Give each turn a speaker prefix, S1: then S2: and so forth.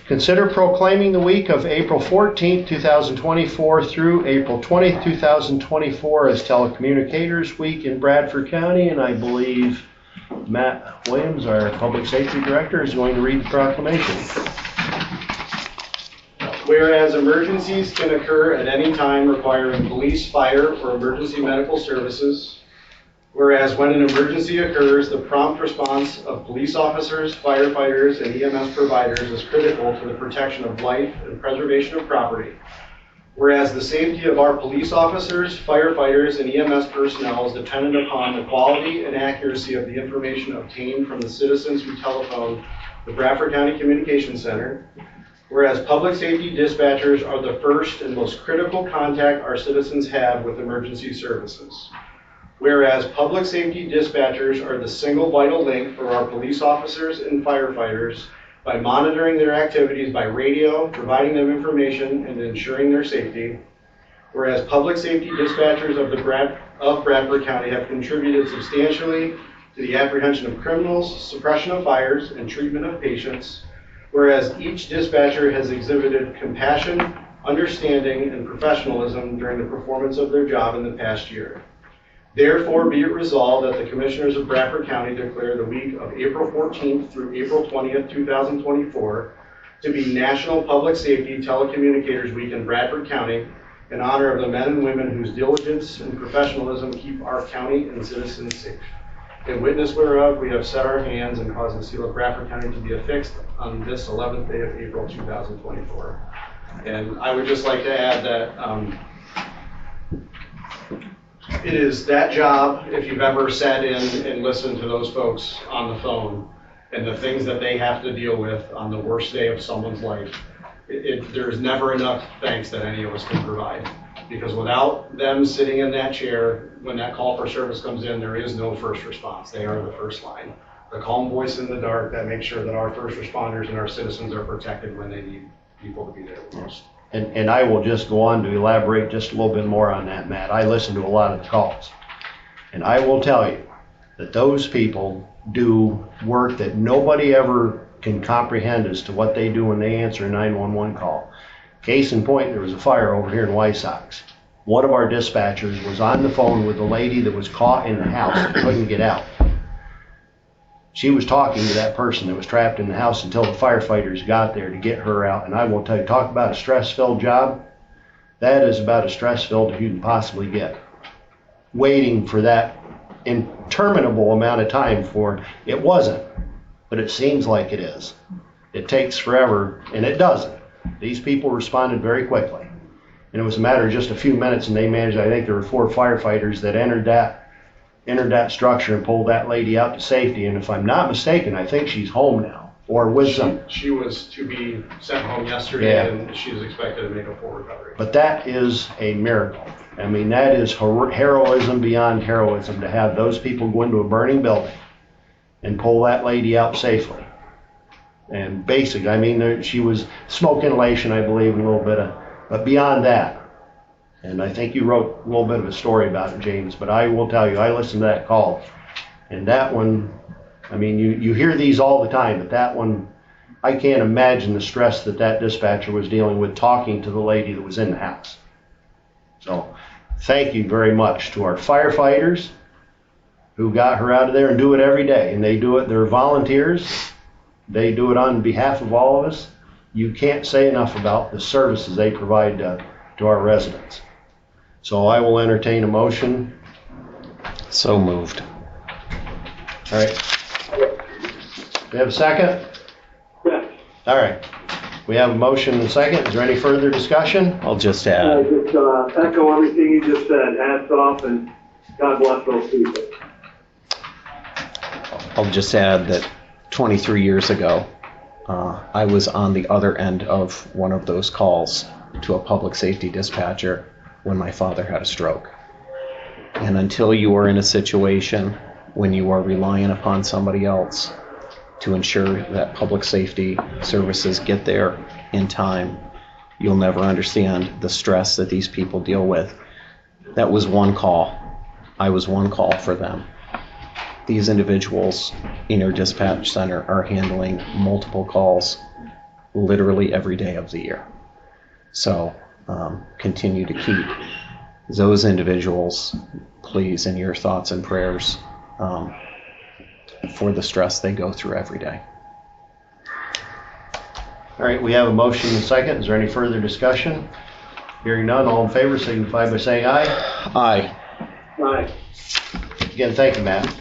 S1: Consider proclaiming the week of April 14th, 2024 through April 20th, 2024 as Telecommunicators Week in Bradford County, and I believe Matt Williams, our Public Safety Director, is going to read the proclamation.
S2: Whereas emergencies can occur at any time requiring police, fire, or emergency medical services. Whereas when an emergency occurs, the prompt response of police officers, firefighters, and EMS providers is critical to the protection of life and preservation of property. Whereas the safety of our police officers, firefighters, and EMS personnel is dependent upon the quality and accuracy of the information obtained from the citizens who telephone the Bradford County Communication Center. Whereas public safety dispatchers are the first and most critical contact our citizens have with emergency services. Whereas public safety dispatchers are the single vital link for our police officers and firefighters by monitoring their activities by radio, providing them information, and ensuring their safety. Whereas public safety dispatchers of Bradford County have contributed substantially to the apprehension of criminals, suppression of fires, and treatment of patients. Whereas each dispatcher has exhibited compassion, understanding, and professionalism during the performance of their job in the past year. Therefore, be it resolved that the Commissioners of Bradford County declare the week of April 14th through April 20th, 2024 to be National Public Safety Telecommunicators Week in Bradford County in honor of the men and women whose diligence and professionalism keep our county and citizens safe. In witness whereof, we have set our hands and caused the seal of Bradford County to be affixed on this 11th day of April 2024. And I would just like to add that it is that job, if you've ever sat in and listened to those folks on the phone and the things that they have to deal with on the worst day of someone's life, there's never enough thanks that any of us can provide. Because without them sitting in that chair, when that call for service comes in, there is no first response. They are the first line. The calm voice in the dark that makes sure that our first responders and our citizens are protected when they need people to be there the most.
S1: And I will just go on to elaborate just a little bit more on that, Matt. I listen to a lot of the calls. And I will tell you that those people do work that nobody ever can comprehend as to what they do when they answer a 911 call. Case in point, there was a fire over here in Wysox. One of our dispatchers was on the phone with a lady that was caught in the house and couldn't get out. She was talking to that person that was trapped in the house until the firefighters got there to get her out. And I will tell you, talk about a stress-filled job. That is about as stress-filled as you can possibly get. Waiting for that interminable amount of time for, it wasn't, but it seems like it is. It takes forever, and it doesn't. These people responded very quickly. And it was a matter of just a few minutes, and they managed, I think there were 4 firefighters that entered that structure and pulled that lady out to safety. And if I'm not mistaken, I think she's home now, or with some.
S2: She was to be sent home yesterday, and she's expected to make a full recovery.
S1: But that is a miracle. I mean, that is heroism beyond heroism, to have those people go into a burning building and pull that lady out safely. And basically, I mean, she was smoke inhalation, I believe, and a little bit of, but beyond that. And I think you wrote a little bit of a story about it, James, but I will tell you, I listened to that call. And that one, I mean, you hear these all the time, but that one, I can't imagine the stress that dispatcher was dealing with talking to the lady that was in the house. So thank you very much to our firefighters who got her out of there and do it every day. And they do it, they're volunteers. They do it on behalf of all of us. You can't say enough about the services they provide to our residents. So I will entertain a motion.
S3: So moved.
S1: All right. We have a second?
S4: Yes.
S1: All right. We have a motion and a second. Is there any further discussion?
S3: I'll just add.
S4: Just echo everything you just said. Hats off, and God bless those people.
S3: I'll just add that 23 years ago, I was on the other end of one of those calls to a public safety dispatcher when my father had a stroke. And until you are in a situation when you are relying upon somebody else to ensure that public safety services get there in time, you'll never understand the stress that these people deal with. That was one call. I was one call for them. These individuals in your dispatch center are handling multiple calls literally every day of the year. So continue to keep those individuals, please, in your thoughts and prayers for the stress they go through every day.
S1: All right, we have a motion and a second. Is there any further discussion? Hearing none, all in favor signify by saying aye.
S3: Aye.
S4: Aye.
S1: Again, thank you, Matt.